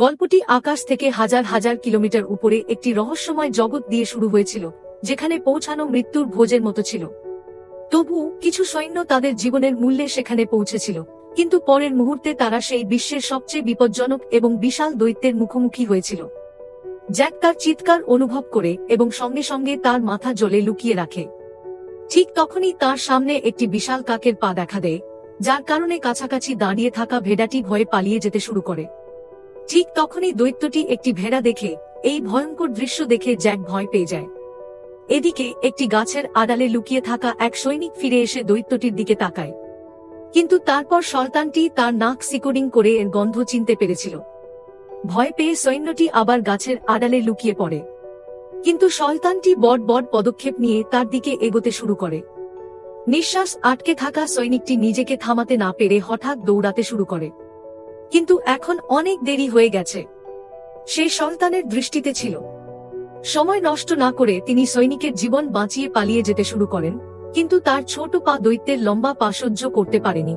গল্পটি আকাশ থেকে হাজার হাজার কিলোমিটার উপরে একটি রহস্যময় জগৎ দিয়ে শুরু হয়েছিল, যেখানে পৌঁছানো মৃত্যুর ভোজের মতো ছিল। তবু কিছু সৈন্য তাদের জীবনের মূল্যে সেখানে পৌঁছেছিল, কিন্তু পরের মুহূর্তে তারা সেই বিশ্বের সবচেয়ে বিপজ্জনক এবং বিশাল দৈত্যের মুখোমুখি হয়েছিল। জ্যাক তার চিৎকার অনুভব করে এবং সঙ্গে সঙ্গে তার মাথা জলে লুকিয়ে রাখে। ঠিক তখনই তার সামনে একটি বিশাল কাকের পা দেখা দেয়, যার কারণে কাছাকাছি দাঁড়িয়ে থাকা ভেড়াটি ভয়ে পালিয়ে যেতে শুরু করে। ঠিক তখনই দৈত্যটি একটি ভেড়া দেখে। এই ভয়ঙ্কর দৃশ্য দেখে জ্যাক ভয় পেয়ে যায়। এদিকে একটি গাছের আড়ালে লুকিয়ে থাকা এক সৈনিক ফিরে এসে দৈত্যটির দিকে তাকায়, কিন্তু তারপর শয়তানটি তার নাক সিকোডিং করে এর গন্ধ চিনতে পেরেছিল। ভয় পেয়ে সৈন্যটি আবার গাছের আড়ালে লুকিয়ে পড়ে, কিন্তু শয়তানটি বড় বড় পদক্ষেপ নিয়ে তার দিকে এগোতে শুরু করে। নিঃশ্বাস আটকে থাকা সৈনিকটি নিজেকে থামাতে না পেরে হঠাৎ দৌড়াতে শুরু করে, কিন্তু এখন অনেক দেরি হয়ে গেছে। সে শয়তানের দৃষ্টিতে ছিল। সময় নষ্ট না করে তিনি সৈনিকের জীবন বাঁচিয়ে পালিয়ে যেতে শুরু করেন, কিন্তু তার ছোট পা দৈত্যের লম্বা পা সহ্য করতে পারেনি।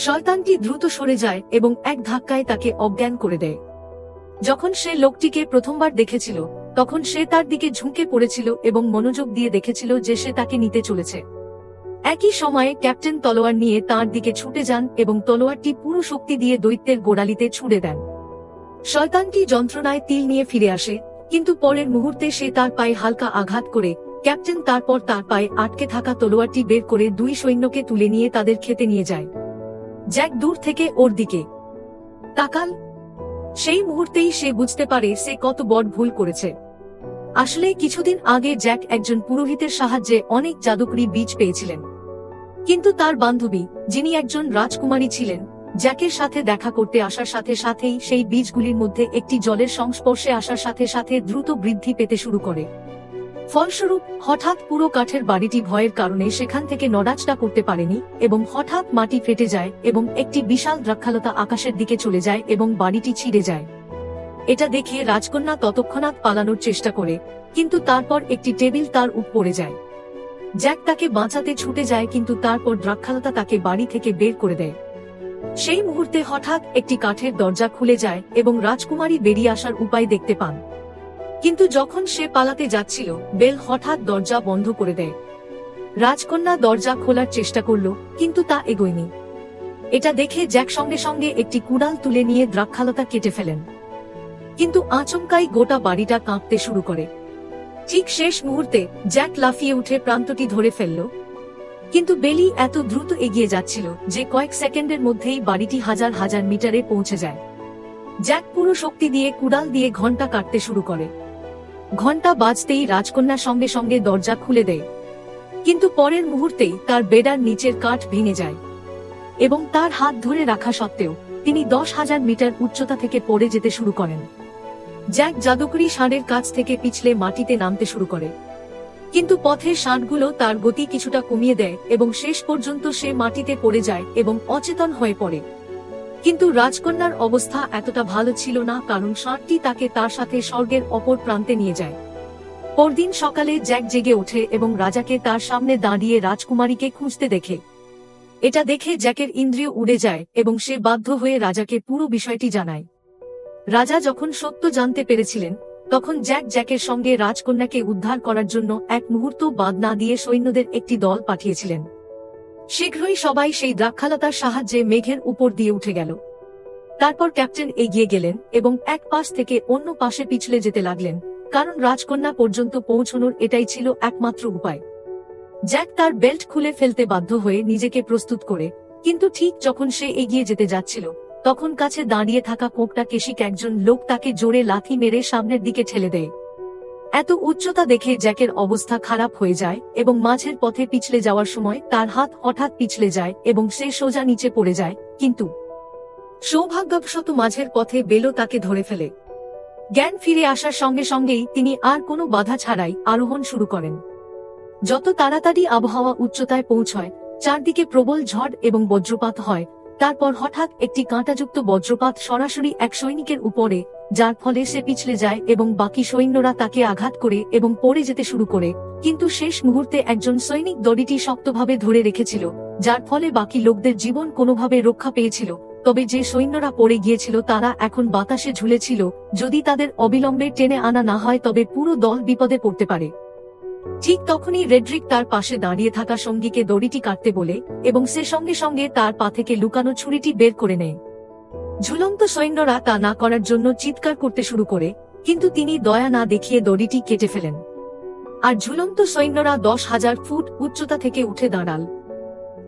শয়তানটি দ্রুত সরে যায় এবং এক ধাক্কায় তাকে অজ্ঞান করে দেয়। যখন সে লোকটিকে প্রথমবার দেখেছিল, তখন সে তার দিকে ঝুঁকে পড়েছিল এবং মনোযোগ দিয়ে দেখেছিল যে সে তাকে নিতে চলেছে। একই সময়ে ক্যাপ্টেন তলোয়ার নিয়ে তার দিকে ছুটে যান এবং তলোয়ারটি পুরো শক্তি দিয়ে দৈত্যের গোড়ালিতে ছুঁড়ে দেন। শয়তানটি যন্ত্রণায় তিল নিয়ে ফিরে আসে, কিন্তু পরের মুহূর্তে সে তার পায়ে হালকা আঘাত করে। ক্যাপ্টেন তারপর তার পায়ে আটকে থাকা তলোয়ারটি বের করে দুই সৈন্যকে তুলে নিয়ে তাদের খেতে নিয়ে যায়। জ্যাক দূর থেকে ওর দিকে তাকাল। সেই মুহূর্তেই সে বুঝতে পারে সে কত বড় ভুল করেছে। আসলে কিছুদিন আগে জ্যাক একজন পুরোহিতের সাহায্যে অনেক জাদুকরি বীজ পেয়েছিলেন, কিন্তু তার বান্ধবী, যিনি একজন রাজকুমারী ছিলেন, জ্যাকের সাথে দেখা করতে আসার সাথে সাথেই সেই বীজগুলির মধ্যে একটি জলের সংস্পর্শে আসার সাথে সাথে দ্রুত বৃদ্ধি পেতে শুরু করে। ফলস্বরূপ হঠাৎ পুরো কাঠের বাড়িটি ভয়ের কারণে সেখান থেকে নড়াচড়া করতে পারেনি এবং হঠাৎ মাটি ফেটে যায় এবং একটি বিশাল দ্রাক্ষালতা আকাশের দিকে চলে যায় এবং বাড়িটি ছিঁড়ে যায়। এটা দেখে রাজকন্যা তৎক্ষণাৎ পালানোর চেষ্টা করে, কিন্তু তারপর একটি টেবিল তার উপর পড়ে যায়। জ্যাক তাকে বাঁচাতে ছুটে যায়, কিন্তু তারপর দ্রাক্ষালতা তাকে বাড়ি থেকে বের করে দেয়। সেই মুহূর্তে হঠাৎ একটি কাঠের দরজা খুলে যায় এবং রাজকুমারী বেরিয়ে আসার উপায় দেখতে পান। কিন্তু যখন সে পালাতে যাচ্ছিল, বেল হঠাৎ দরজা বন্ধ করে দেয়। রাজকন্যা দরজা খোলার চেষ্টা করল, কিন্তু তা এগোয়নি। এটা দেখে জ্যাক সঙ্গে সঙ্গে একটি কুড়াল তুলে নিয়ে দ্রাক্ষালতা কেটে ফেলেন, কিন্তু আচমকাই গোটা বাড়িটা কাঁপতে শুরু করে। ঠিক শেষ মুহূর্তে জ্যাক লাফিয়ে উঠে প্রান্তটি ধরে ফেলল, কিন্তু বেলি এত দ্রুত এগিয়ে যাচ্ছিল যে কয়েক সেকেন্ডের মধ্যেই বাড়িটি হাজার হাজার মিটারে পৌঁছে যায়। জ্যাক পুরো শক্তি দিয়ে কুড়াল দিয়ে ঘন্টা কাটতে শুরু করে। ঘন্টা বাজতেই রাজকন্যা সঙ্গে সঙ্গে দরজা খুলে দেয়, কিন্তু পরের মুহূর্তেই তার বেডার নিচের কাঠ ভেঙে যায় এবং তার হাত ধরে রাখা সত্ত্বেও তিনি 10,000 মিটার উচ্চতা থেকে পড়ে যেতে শুরু করেন। জ্যাক জাদুকরি ষাঁড়ের কাছ থেকে পিছলে মাটিতে নামতে শুরু করে, কিন্তু পথের ষাঁড়গুলো তার গতি কিছুটা কমিয়ে দেয় এবং শেষ পর্যন্ত সে মাটিতে পড়ে যায় এবং অচেতন হয়ে পড়ে। কিন্তু রাজকন্যার অবস্থা এতটা ভালো ছিল না, কারণ ষাঁড়টি তাকে তার সাথে স্বর্গের অপর প্রান্তে নিয়ে যায়। পরদিন সকালে জ্যাক জেগে ওঠে এবং রাজাকে তার সামনে দাঁড়িয়ে রাজকুমারীকে খুঁজতে দেখে। এটা দেখে জ্যাকের ইন্দ্রিয় উড়ে যায় এবং সে বাধ্য হয়ে রাজাকে পুরো বিষয়টি জানায়। রাজা যখন সত্য জানতে পেরেছিলেন, তখন জ্যাকের সঙ্গে রাজকন্যাকে উদ্ধার করার জন্য এক মুহূর্ত বাদ না দিয়ে সৈন্যদের একটি দল পাঠিয়েছিলেন। শীঘ্রই সবাই সেই দ্রাক্ষালতার সাহায্যে মেঘের উপর দিয়ে উঠে গেল। তারপর ক্যাপ্টেন এগিয়ে গেলেন এবং এক পাশ থেকে অন্য পাশে পিছলে যেতে লাগলেন, কারণ রাজকন্যা পর্যন্ত পৌঁছানোর এটাই ছিল একমাত্র উপায়। জ্যাক তার বেল্ট খুলে ফেলতে বাধ্য হয়ে নিজেকে প্রস্তুত করে, কিন্তু ঠিক যখন সে এগিয়ে যেতে যাচ্ছিল, তখন কাছে দাঁড়িয়ে থাকা কোঁকটা কেশিক একজন লোক তাকে জোরে লাথি মেরে সামনের দিকে ঠেলে দেয়। এত উচ্চতা দেখে জ্যাকের অবস্থা খারাপ হয়ে যায় এবং মাঝের পথে পিছলে যাওয়ার সময় তার হাত হঠাৎ পিছলে যায় এবং সে সোজা নিচে পড়ে যায়, কিন্তু সৌভাগ্যবশত মাঝের পথে বেলও তাকে ধরে ফেলে। জ্ঞান ফিরে আসার সঙ্গে সঙ্গেই তিনি আর কোনো বাধা ছাড়াই আরোহণ শুরু করেন। যত তাড়াতাড়ি আবহাওয়া উচ্চতায় পৌঁছয়, চারদিকে প্রবল ঝড় এবং বজ্রপাত হয়। তারপর হঠাৎ একটি কাঁটাযুক্ত বজ্রপাত সরাসরি এক সৈনিকের উপরে, যার ফলে সে পিছলে যায় এবং বাকি সৈন্যরা তাকে আঘাত করে এবং পড়ে যেতে শুরু করে। কিন্তু শেষ মুহূর্তে একজন সৈনিক দড়িটি শক্তভাবে ধরে রেখেছিল, যার ফলে বাকি লোকদের জীবন কোনোভাবে রক্ষা পেয়েছিল। তবে যে সৈন্যরা পড়ে গিয়েছিল তারা এখন বাতাসে ঝুলেছিল। যদি তাদের অবিলম্বে টেনে আনা না হয় তবে পুরো দল বিপদে পড়তে পারে। ঠিক তখনই রেড্রিক তার পাশে দাঁড়িয়ে থাকা সঙ্গীকে দড়িটি কাটতে বলে এবং সে সঙ্গে সঙ্গে তার পা থেকে লুকানো ছুরিটি বের করে নেয়। ঝুলন্ত সৈন্যরা তা না করার জন্য চিৎকার করতে শুরু করে, কিন্তু তিনি দয়া না দেখিয়ে দড়িটি কেটে ফেলেন। আর ঝুলন্ত সৈন্যরা 10,000 ফুট উচ্চতা থেকে উঠে দাঁড়াল।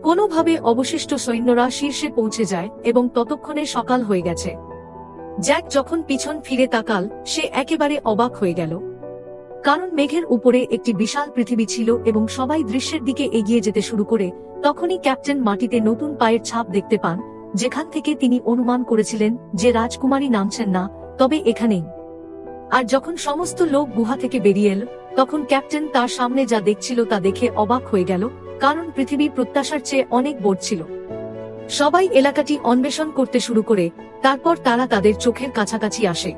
কোনোভাবে অবশিষ্ট সৈন্যরা শীর্ষে পৌঁছে যায় এবং ততক্ষণে সকাল হয়ে গেছে। জ্যাক যখন পিছন ফিরে তাকাল সে একেবারে অবাক হয়ে গেল, কারণ মেঘের উপরে একটি বিশাল পৃথিবী ছিল এবং সবাই দৃশ্যের দিকে এগিয়ে যেতে শুরু করে। তখনই ক্যাপ্টেন মাটিতে নতুন পায়ের ছাপ দেখতে পান, যেখান থেকে তিনি অনুমান করেছিলেন যে রাজকুমারী নামছেন না, তবে এখানেই। আর যখন সমস্ত লোক গুহা থেকে বেরিয়ে এল তখন ক্যাপ্টেন তার সামনে যা দেখছিল তা দেখে অবাক হয়ে গেল, কারণ পৃথিবী প্রত্যাশার চেয়ে অনেক বড় ছিল। সবাই এলাকাটি অন্বেষণ করতে শুরু করে, তারপর তারা তাদের চোখের কাছাকাছি আসে।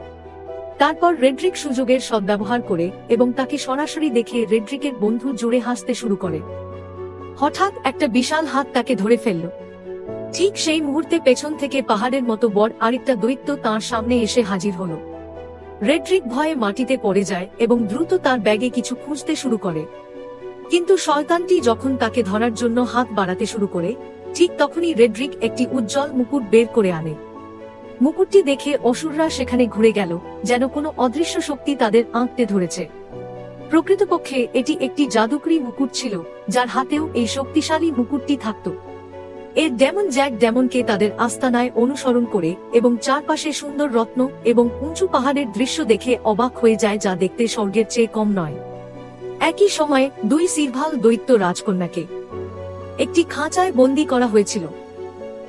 তারপর রেড্রিক সুযোগের সদ্ব্যবহার করে এবং তাকে সরাসরি দেখে রেড্রিকের বন্ধু জোরে হাসতে শুরু করে। হঠাৎ একটা বিশাল হাত তাকে ধরে ফেলল। ঠিক সেই মুহূর্তে পেছন থেকে পাহাড়ের মতো বড় আরেকটা দৈত্য তাঁর সামনে এসে হাজির হল। রেড্রিক ভয়ে মাটিতে পড়ে যায় এবং দ্রুত তার ব্যাগে কিছু খুঁজতে শুরু করে। কিন্তু শয়তানটি যখন তাকে ধরার জন্য হাত বাড়াতে শুরু করে, ঠিক তখনই রেড্রিক একটি উজ্জ্বল মুকুট বের করে আনে। মুকুটটি দেখে অসুররা সেখানে ঘুরে গেল, যেন কোনো অদৃশ্য শক্তি তাদের আঁকড়ে ধরেছে। প্রকৃতপক্ষে এটি একটি জাদুকরী মুকুট ছিল, যার হাতেও এই শক্তিশালী মুকুটটি থাকত। এর ডেমন জ্যাক ডেমনকে তাদের আস্তানায় অনুসরণ করে এবং চারপাশে সুন্দর রত্ন এবং উঁচু পাহাড়ের দৃশ্য দেখে অবাক হয়ে যায়, যা দেখতে স্বর্গের চেয়ে কম নয়। একই সময়ে 2 সিরভাল দৈত্য রাজকন্যাকে একটি খাঁচায় বন্দী করা হয়েছিল।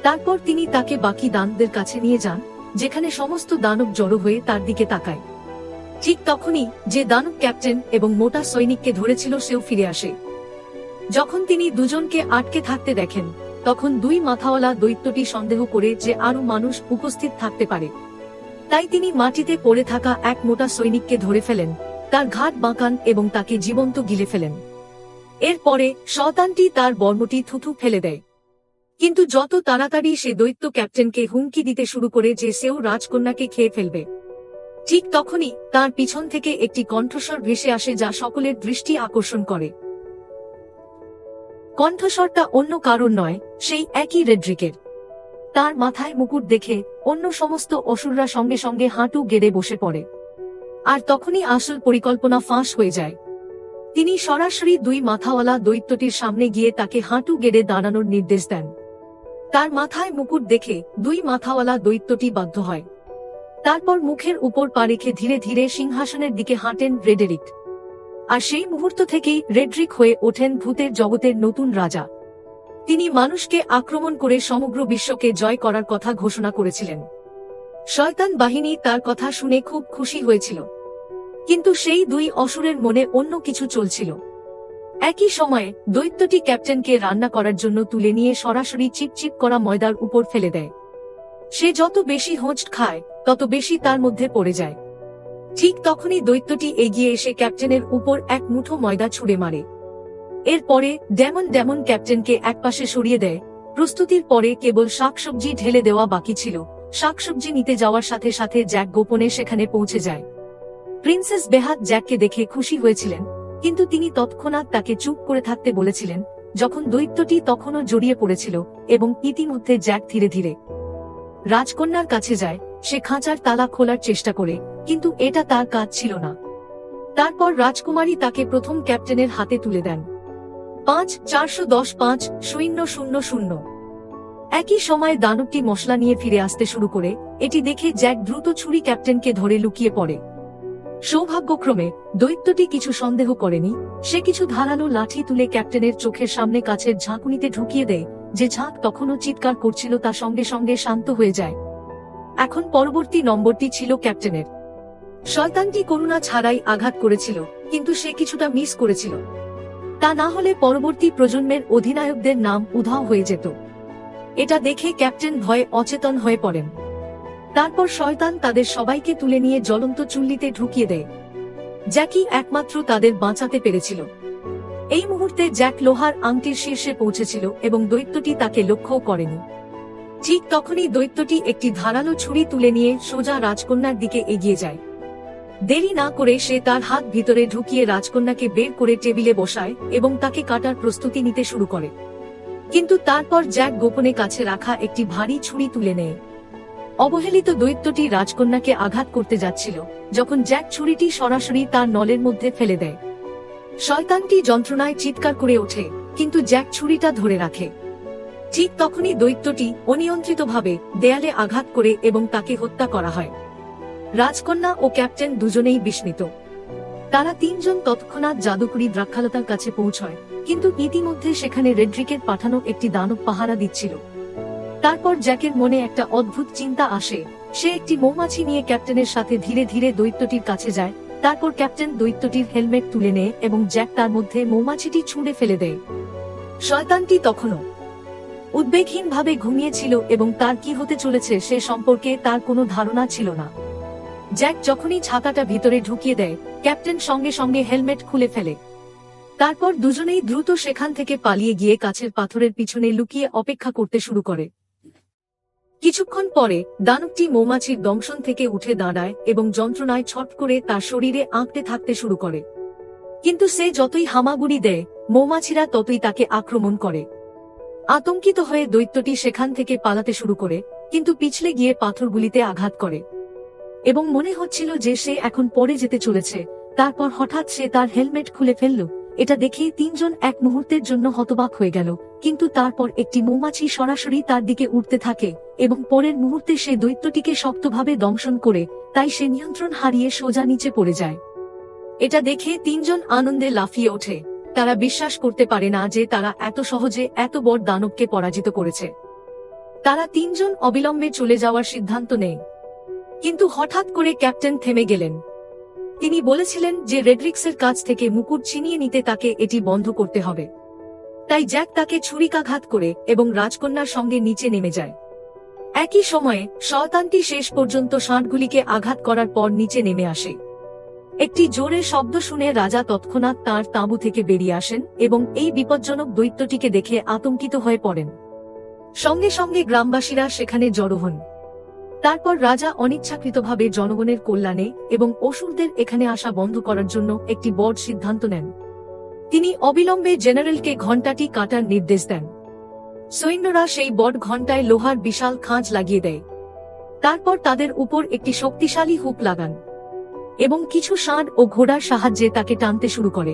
তারপর তিনি তাকে বাকি দানবদের কাছে নিয়ে যান, যেখানে সমস্ত দানব জড়ো হয়ে তার দিকে তাকায়। ঠিক তখনই যে দানব ক্যাপ্টেন এবং মোটা সৈনিককে ধরেছিল সেও ফিরে আসে। যখন তিনি দুজনকে আটকে থাকতে দেখেন তখন 2 মাথাওয়ালা দৈত্যটি সন্দেহ করে যে আরো মানুষ উপস্থিত থাকতে পারে। তাই তিনি মাটিতে পড়ে থাকা এক মোটা সৈনিককে ধরে ফেলেন, তার ঘাট বাঁকান এবং তাকে জীবন্ত গিলে ফেলেন। এরপরে শয়তানটি তার বর্মটি থুথু ফেলে দেয়। কিন্তু যত তাড়াতাড়ি সে দৈত্য ক্যাপ্টেনকে হুমকি দিতে শুরু করে যে সেও রাজকন্যাকে খেয়ে ফেলবে, ঠিক তখনই তার পিছন থেকে একটি কণ্ঠস্বর ভেসে আসে যা সকলের দৃষ্টি আকর্ষণ করে। কণ্ঠস্বরটা অন্য কারণ নয়, সেই একই রেড্রিকের। তার মাথায় মুকুট দেখে অন্য সমস্ত অসুররা সঙ্গে সঙ্গে হাঁটু গেড়ে বসে পড়ে। আর তখনই আসল পরিকল্পনা ফাঁস হয়ে যায়। তিনি সরাসরি 2 মাথাওয়ালা দৈত্যটির সামনে গিয়ে তাকে হাঁটু গেড়ে দাঁড়ানোর নির্দেশ দেন। তার মাথায় মুকুট দেখে 2 মাথাওয়ালা দৈত্যটি বাধ্য হয়। তারপর মুখের উপর পা রেখে ধীরে ধীরে সিংহাসনের দিকে হাঁটেন রেডেরিক। আর সেই মুহূর্ত থেকেই রেড্রিক হয়ে ওঠেন ভূতের জগতের নতুন রাজা। তিনি মানুষকে আক্রমণ করে সমগ্র বিশ্বকে জয় করার কথা ঘোষণা করেছিলেন। শয়তান বাহিনী তার কথা শুনে খুব খুশি হয়েছিল, কিন্তু সেই 2 অসুরের মনে অন্য কিছু চলছিল। একই সময়ে দৈত্যটি ক্যাপ্টেনকে রান্না করার জন্য তুলে নিয়ে সরাসরি চিপচিপ করা ময়দার উপর ফেলে দেয়। সে যত বেশি হোঁচট খায় তত বেশি তার মধ্যে পড়ে যায়। ঠিক তখনই দৈত্যটি এগিয়ে এসে ক্যাপ্টেনের উপর এক মুঠো ময়দা ছুঁড়ে মারে। এরপরে ডেমন ক্যাপ্টেনকে একপাশে সরিয়ে দেয়। প্রস্তুতির পরে কেবল শাকসবজি ঢেলে দেওয়া বাকি ছিল। শাকসবজি নিতে যাওয়ার সাথে সাথে জ্যাক গোপনে সেখানে পৌঁছে যায়। প্রিন্সেস বেহাত জ্যাককে দেখে খুশি হয়েছিলেন, কিন্তু তিনি তৎক্ষণাৎ তাকে চুপ করে থাকতে বলেছিলেন, যখন দৈত্যটি তখনও জড়িয়ে পড়েছিল। এবং ইতিমধ্যে জ্যাক ধীরে ধীরে রাজকন্যার কাছে যায়। সে খাঁচার তালা খোলার চেষ্টা করে, কিন্তু এটা তার কাজ ছিল না। তারপর রাজকুমারী তাকে প্রথম ক্যাপ্টেনের হাতে তুলে দেন। 5,410,5,000। একই সময়ে দানবটি মশলা নিয়ে ফিরে আসতে শুরু করে। এটি দেখে জ্যাক দ্রুত ছুরি ক্যাপ্টেনকে ধরে লুকিয়ে পড়ে। সৌভাগ্যক্রমে দৈত্যটি কিছু সন্দেহ করেনি। সে কিছু ধারালো লাঠি তুলে ক্যাপ্টেনের চোখের সামনে কাছের ঝাঁকুনিতে ঢুকিয়ে দেয়। যে ঝাঁক তখনও চিৎকার করছিল তা সঙ্গে সঙ্গে শান্ত হয়ে যায়। এখন পরবর্তী নম্বরটি ছিল ক্যাপ্টেনের। শয়তানটি করুণা ছাড়াই আঘাত করেছিল, কিন্তু সে কিছুটা মিস করেছিল। তা না হলে পরবর্তী প্রজন্মের অধিনায়কদের নাম উধাও হয়ে যেত। এটা দেখে ক্যাপ্টেন ভয়ে অচেতন হয়ে পড়েন। তারপর শয়তান তাদের সবাইকে তুলে নিয়ে জ্বলন্ত চুল্লিতে ঢুকিয়ে দেয়। জ্যাকি একমাত্র তাদের বাঁচাতে পেরেছিল। এই মুহূর্তে জ্যাক লোহার আংটির শীর্ষে পৌঁছেছিল এবং দৈত্যটি তাকে লক্ষ্যও করেনি। ঠিক তখনই দৈত্যটি একটি ধারালো ছুরি তুলে নিয়ে সোজা রাজকন্যার দিকে এগিয়ে যায়। দেরি না করে সে তার হাত ভিতরে ঢুকিয়ে রাজকন্যাকে বের করে টেবিলে বসায় এবং তাকে কাটার প্রস্তুতি নিতে শুরু করে। কিন্তু তারপর জ্যাক গোপনে কাছে রাখা একটি ভারী ছুরি তুলে নেয়। অবহেলিত দৈত্যটি রাজকন্যাকে আঘাত করতে যাচ্ছিল যখন জ্যাক ছুরিটি সরাসরি তার নলের মধ্যে ফেলে দেয়। শয়তানটি যন্ত্রণায় চিৎকার করে ওঠে, কিন্তু জ্যাক ছুরিটা ধরে রাখে। ঠিক তখনই দৈত্যটি অনিয়ন্ত্রিতভাবে দেয়ালে আঘাত করে এবং তাকে হত্যা করা হয়। রাজকন্যা ও ক্যাপ্টেন দুজনেই বিস্মিত। তারা তিনজন তৎক্ষণাৎ জাদুকরী দ্রাক্ষালতার কাছে পৌঁছয়, কিন্তু ইতিমধ্যে সেখানে রেড্রিকের পাঠানো একটি দানব পাহারা দিচ্ছিল। তারপর জ্যাকের মনে একটা অদ্ভুত চিন্তা আসে। সে একটি মৌমাছি নিয়ে ক্যাপ্টেনের সাথে ধীরে ধীরে দৈত্যটির কাছে যায়। তারপর ক্যাপ্টেন দৈত্যটির হেলমেট তুলে নেয় এবং জ্যাক তার মধ্যে মৌমাছিটি ছুঁড়ে ফেলে দেয়। শয়তানটি তখনও উদ্বেগহীনভাবে ঘুমিয়েছিল এবং তার কি হতে চলেছে সে সম্পর্কে তার কোনো ধারণা ছিল না। জ্যাক যখনই ছাতাটা ভিতরে ঢুকিয়ে দেয়, ক্যাপ্টেন সঙ্গে সঙ্গে হেলমেট খুলে ফেলে। তারপর দুজনেই দ্রুত সেখান থেকে পালিয়ে গিয়ে কাছের পাথরের পিছনে লুকিয়ে অপেক্ষা করতে শুরু করে। কিছুক্ষণ পরে দানবটি মৌমাছির দংশন থেকে উঠে দাঁড়ায় এবং যন্ত্রণায় ছট করে তার শরীরে আঁকড়ে থাকতে শুরু করে। কিন্তু সে যতই হামাগুড়ি দেয়, মৌমাছিরা ততই তাকে আক্রমণ করে। আতঙ্কিত হয়ে দৈত্যটি সেখান থেকে পালাতে শুরু করে, কিন্তু পিছলে গিয়ে পাথরগুলিতে আঘাত করে এবং মনে হচ্ছিল যে সে এখন পড়ে যেতে চলেছে। তারপর হঠাৎ সে তার হেলমেট খুলে ফেলল। এটা দেখে তিনজন এক মুহূর্তের জন্য হতবাক হয়ে গেল, কিন্তু তারপর একটি মৌমাছি সরাসরি তার দিকে উঠতে থাকে এবং পরের মুহূর্তে সে দৈত্যটিকে শক্তভাবে দংশন করে, তাই সে নিয়ন্ত্রণ হারিয়ে সোজা নিচে পড়ে যায়। এটা দেখে তিনজন আনন্দে লাফিয়ে ওঠে। তারা বিশ্বাস করতে পারে না যে তারা এত সহজে এত বড় দানবকে পরাজিত করেছে। তারা তিনজন অবিলম্বে চলে যাওয়ার সিদ্ধান্ত নেয়। কিন্তু হঠাৎ করে ক্যাপ্টেন থেমে গেলেন। তিনি বলেছিলেন যে রেড্রিক্সের কাছ থেকে মুকুট ছিনিয়ে নিতে তাকে এটি বন্ধ করতে হবে। তাই জ্যাক তাকে ছুরিকাঘাত করে এবং রাজকন্যার সঙ্গে নিচে নেমে যায়। একই সময়ে শয়তানটি শেষ পর্যন্ত ষাঁড়গুলিকে আঘাত করার পর নিচে নেমে আসে। একটি জোরে শব্দ শুনে রাজা তৎক্ষণাৎ তাঁর তাঁবু থেকে বেরিয়ে আসেন এবং এই বিপজ্জনক দৈত্যটিকে দেখে আতঙ্কিত হয়ে পড়েন। সঙ্গে সঙ্গে গ্রামবাসীরা সেখানে জড়ো হন। তারপর রাজা অনিচ্ছাকৃতভাবে জনগণের কল্যাণে এবং অসুরদের এখানে আসা বন্ধ করার জন্য একটি বড় সিদ্ধান্ত নেন। তিনি অবিলম্বে জেনারেলকে ঘণ্টাটি কাটার নির্দেশ দেন। সৈন্যরা সেই বড় ঘণ্টায় লোহার বিশাল খাঁজ লাগিয়ে দেয়। তারপর তাদের উপর একটি শক্তিশালী হুক লাগান এবং কিছু ষাঁড় ও ঘোড়ার সাহায্যে তাকে টানতে শুরু করে।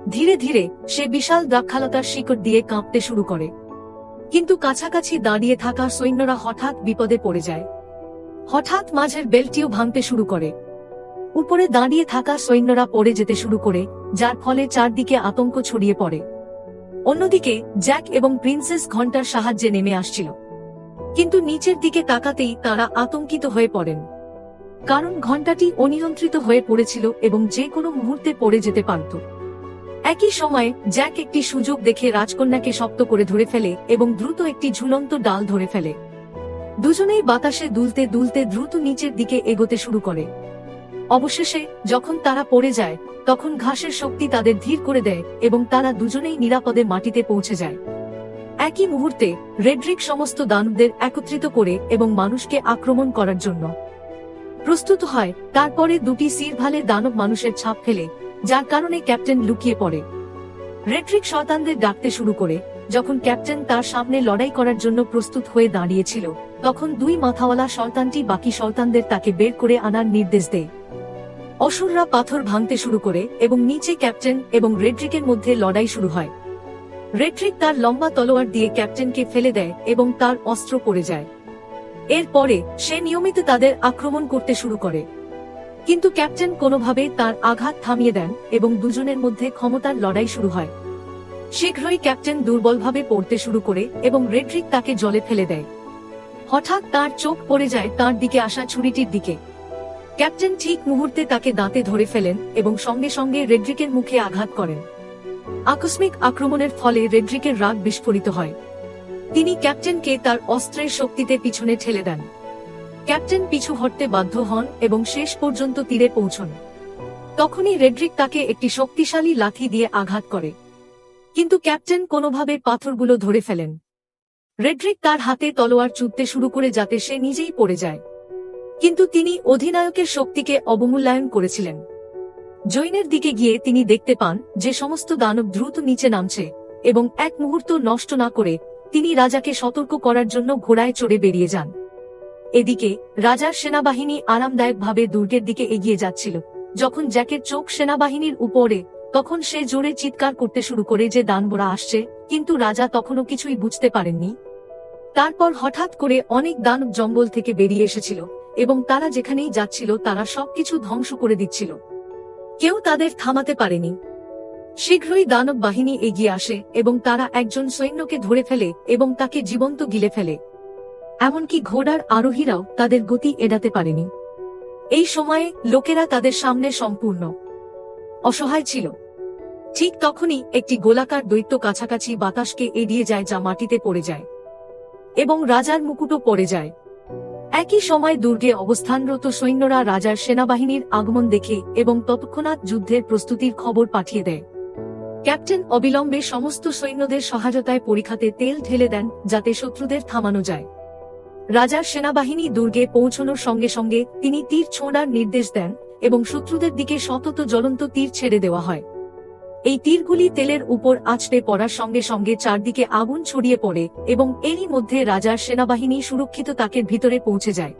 ধীরে ধীরে সে বিশাল দ্রাক্ষালতার শিকড় দিয়ে কাঁপতে শুরু করে। কিন্তু কাছাকাছি দাঁড়িয়ে থাকা সৈন্যরা হঠাৎ বিপদে পড়ে যায়। হঠাৎ মাঝের বেলটিও ভাঙতে শুরু করে। উপরে দাঁড়িয়ে থাকা সৈন্যরা পড়ে যেতে শুরু করে, যার ফলে চারদিকে আতঙ্ক ছড়িয়ে পড়ে। অন্যদিকে জ্যাক এবং প্রিন্সেস ঘণ্টার সাহায্যে নেমে আসছিল, কিন্তু নিচের দিকে তাকাতেই তারা আতঙ্কিত হয়ে পড়েন, কারণ ঘণ্টাটি অনিয়ন্ত্রিত হয়ে পড়েছিল এবং যে কোনো মুহূর্তে পড়ে যেতে পারত। একই সময়ে জ্যাক একটি সুযোগ দেখে রাজকন্যাকে শক্ত করে ধরে ফেলে এবং দ্রুত একটি ঝুলন্ত ডাল ধরে ফেলে। দুজনেই বাতাসে দুলতে দুলতে দ্রুত নিচের দিকে এগোতে শুরু করে। অবশেষে যখন তারা পড়ে যায়, তখন ঘাসের শক্তি তাদের ধীর করে দেয় এবং তারা দুজনেই নিরাপদে মাটিতে পৌঁছে যায়। একই মুহূর্তে রেড্রিক সমস্ত দানবদের একত্রিত করে এবং মানুষকে আক্রমণ করার জন্য প্রস্তুত হয়। তারপরে দুটি সিরভালে দানব মানুষের ছাপ ফেলে, যার কারণে ক্যাপ্টেন লুকিয়ে পড়ে। রেড্রিক শয়তানদের ডাকতে শুরু করে। যখন ক্যাপ্টেন তার সামনে লড়াই করার জন্য প্রস্তুত হয়ে দাঁড়িয়েছিল, তখন দুই মাথাওয়ালা শয়তানটি বাকি শয়তানদের তাকে বের করে আনার নির্দেশ দেয়। অসুররা পাথর ভাঙতে শুরু করে এবং নিচে ক্যাপ্টেন এবং রেড্রিকের মধ্যে লড়াই শুরু হয়। রেড্রিক তার লম্বা তলোয়ার দিয়ে ক্যাপ্টেনকে ফেলে দেয় এবং তার অস্ত্র পড়ে যায়। এরপরে সে নিয়মিত তাদের আক্রমণ করতে শুরু করে, কিন্তু ক্যাপ্টেন কোনোভাবে তার আঘাত থামিয়ে দেন এবং দুজনের মধ্যে ক্ষমতার লড়াই শুরু হয়। শীঘ্রই ক্যাপ্টেন দুর্বলভাবে পড়তে শুরু করে এবং রেড্রিক তাকে জলে ফেলে দেয়। হঠাৎ তার চোখ পড়ে যায় তার দিকে আসা ছুরিটির দিকে। ক্যাপ্টেন ঠিক মুহূর্তে তাকে দাঁতে ধরে ফেলেন এবং সঙ্গে সঙ্গে রেড্রিকের মুখে আঘাত করেন। আকস্মিক আক্রমণের ফলে রেড্রিকের রাগ বিস্ফোরিত হয়। তিনি ক্যাপ্টেনকে তার অস্ত্রের শক্তিতে পিছনে ঠেলে দেন। ক্যাপ্টেন পিছু হটতে বাধ্য হন এবং শেষ পর্যন্ত তীরে পৌঁছন। তখনই রেড্রিক তাকে একটি শক্তিশালী লাঠি দিয়ে আঘাত করে, কিন্তু ক্যাপ্টেন কোনোভাবে পাথরগুলো ধরে ফেলেন। রেড্রিক তার হাতে তলোয়ার চুদতে শুরু করে যাতে সে নিজেই পড়ে যায়, কিন্তু তিনি অধিনায়কের শক্তিকে অবমূল্যায়ন করেছিলেন। জৈনের দিকে গিয়ে তিনি দেখতে পান যে সমস্ত দানব দ্রুত নিচে নামছে এবং এক মুহূর্ত নষ্ট না করে তিনি রাজাকে সতর্ক করার জন্য ঘোড়ায় চড়ে বেরিয়ে যান। এদিকে রাজার সেনাবাহিনী আরামদায়কভাবে দুর্গের দিকে এগিয়ে যাচ্ছিল। যখন জ্যাকের চোখ সেনাবাহিনীর উপরে, তখন সে জোরে চিৎকার করতে শুরু করে যে দানবরা আসছে, কিন্তু রাজা তখনও কিছুই বুঝতে পারেননি। তারপর হঠাৎ করে অনেক দানব জঙ্গল থেকে বেরিয়ে এসেছিল এবং তারা যেখানেই যাচ্ছিল তারা সবকিছু ধ্বংস করে দিচ্ছিল। কেউ তাদের থামাতে পারেনি। শীঘ্রই দানব বাহিনী এগিয়ে আসে এবং তারা একজন সৈন্যকে ধরে ফেলে এবং তাকে জীবন্ত গিলে ফেলে। এমনকি ঘোড়ার আরোহীরাও তাদের গতি এড়াতে পারেনি। এই সময়ে লোকেরা তাদের সামনে সম্পূর্ণ অসহায় ছিল। ঠিক তখনই একটি গোলাকার দৈত্য কাছাকাছি বাতাসকে এড়িয়ে যায়, যা মাটিতে পড়ে যায় এবং রাজার মুকুটও পড়ে যায়। একই সময় দুর্গে অবস্থানরত সৈন্যরা রাজার সেনাবাহিনীর আগমন দেখে এবং তৎক্ষণাৎ যুদ্ধের প্রস্তুতির খবর পাঠিয়ে দেয়। ক্যাপ্টেন অবিলম্বে সমস্ত সৈন্যদের সহায়তায় পরিখাতে তেল ঢেলে দেন যাতে শত্রুদের থামানো যায়। রাজার সেনাবাহিনী দুর্গে পৌঁছানোর সঙ্গে সঙ্গে তিনি তীর ছোঁড়ার নির্দেশ দেন এবং শত্রুদের দিকে শতত জ্বলন্ত তীর ছেড়ে দেওয়া হয়। এই তীরগুলি তেলের উপর আছড়ে পড়ার সঙ্গে সঙ্গে চারদিকে আগুন ছড়িয়ে পড়ে এবং এরই মধ্যে রাজার সেনাবাহিনী সুরক্ষিত তাকের ভিতরে পৌঁছে যায়।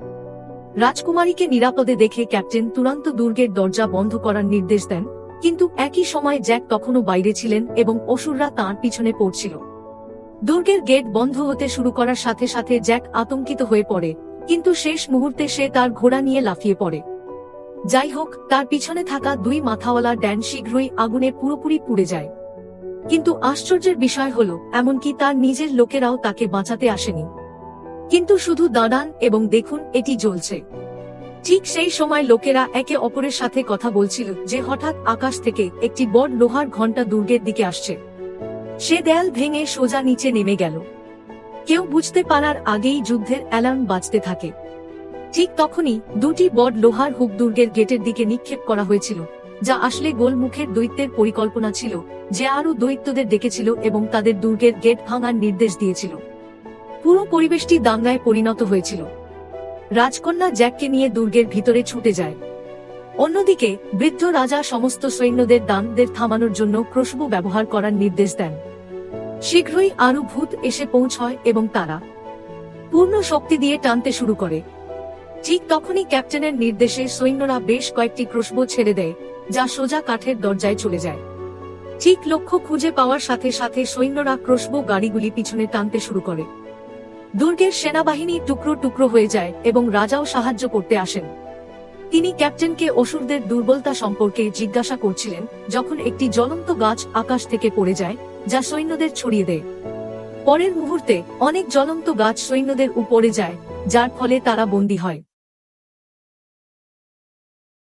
রাজকুমারীকে নিরাপদে দেখে ক্যাপ্টেন তুরন্ত দুর্গের দরজা বন্ধ করার নির্দেশ দেন, কিন্তু একই সময় জ্যাক তখনও বাইরে ছিলেন এবং অসুররা তাঁর পিছনে পড়ছিল। দুর্গের গেট বন্ধ হতে শুরু করার সাথে সাথে জ্যাক আতঙ্কিত হয়ে পড়ে, কিন্তু শেষ মুহূর্তে সে তার ঘোড়া নিয়ে লাফিয়ে পড়ে। যাই হোক, তার পিছনে থাকা দুই মাথাওয়ালা ড্যান শীঘ্রই আগুনে পুরোপুরি পুড়ে যায়। কিন্তু আশ্চর্যের বিষয় হল, এমনকি তার নিজের লোকেরাও তাকে বাঁচাতে আসেনি। কিন্তু শুধু দাঁড়ান এবং দেখুন, এটি জ্বলছে। ঠিক সেই সময় লোকেরা একে অপরের সাথে কথা বলছিল যে হঠাৎ আকাশ থেকে একটি বড় লোহার ঘণ্টা দুর্গের দিকে আসছে। সে দেয়াল ভেঙে সোজা নিচে নেমে গেল। কেউ বুঝতে পারার আগেই যুদ্ধের অ্যালার্ম বাজতে থাকে। ঠিক তখনই দুটি বড় লোহার হুক দুর্গের গেটের দিকে নিক্ষেপ করা হয়েছিল, যা আসলে গোলমুখের দৈত্যের পরিকল্পনা ছিল, যে আরও দৈত্যদের ডেকেছিল এবং তাদের দুর্গের গেট ভাঙার নির্দেশ দিয়েছিল। পুরো পরিবেশটি দাঙ্গায় পরিণত হয়েছিল। রাজকন্যা জ্যাককে নিয়ে দুর্গের ভিতরে ছুটে যায়। অন্যদিকে বৃদ্ধ রাজা সমস্ত সৈন্যদের দানবদের থামানোর জন্য ক্রোশবো ব্যবহার করার নির্দেশ দেন। শীঘ্রই আরও ভূত এসে পৌঁছয় এবং তারা পূর্ণ শক্তি দিয়ে টানতে শুরু করে। ঠিক তখনই ক্যাপ্টেনের নির্দেশে সৈন্যরা বেশ কয়েকটি ক্রোশবো ছেড়ে দেয়, যা সোজা কাঠের দরজায় চলে যায়। ঠিক লক্ষ্য খুঁজে পাওয়ার সাথে সাথে সৈন্যরা ক্রোশবো গাড়িগুলি পিছনে টানতে শুরু করে। দুর্গের সেনাবাহিনী টুকরো টুকরো হয়ে যায় এবং রাজাও সাহায্য করতে আসেন। তিনি ক্যাপ্টেনকে অসুরদের দুর্বলতা সম্পর্কে জিজ্ঞাসা করছিলেন যখন একটি জ্বলন্ত গাছ আকাশ থেকে পড়ে যায়, যা সৈন্যদের ছড়িয়ে দেয়। পরের মুহূর্তে অনেক জ্বলন্ত গাছ সৈন্যদের উপরে যায়, যার ফলে তারা বন্দী হয়।